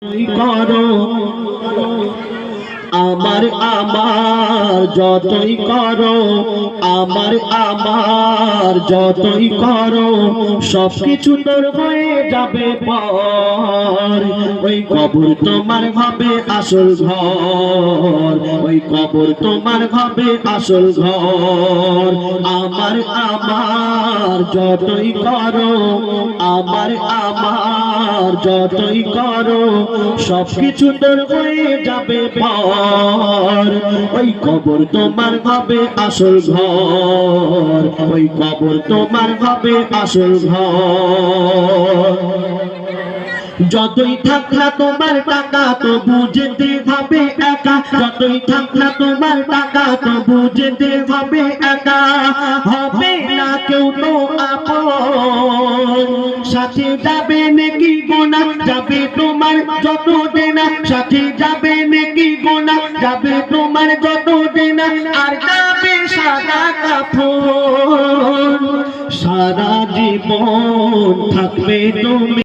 করো আমার আমার যতই করো আমার যতই করো সবকিছু তোর হয়ে যাবে পর। ওই কবর তোমার হবে আসল ঘর, ওই কবর তোমার হবে আসল ঘর। আমার যতই করো আমার যতই করো সবকিছু তোর হয়ে যাবে পর। ওই কবর তোমার হবে আসল ঘর, ওই কবর তোমার হবে আসল ঘর। যতই থাক না তোমার টাকা তো বুঝতে হবে একা, যতই থাক না তোমার টাকা তো বুঝতে হবে একা। হবে না কেউ তো আপন, সাথে যাবে নাকি গোনা যাবে তোমার যত দেনা, সাথে যাবে নাকি গোনা যাবে তোমার যত দেনা। আর যাবে সাদা কাফন, সারা জীবন থাকবে তুমি।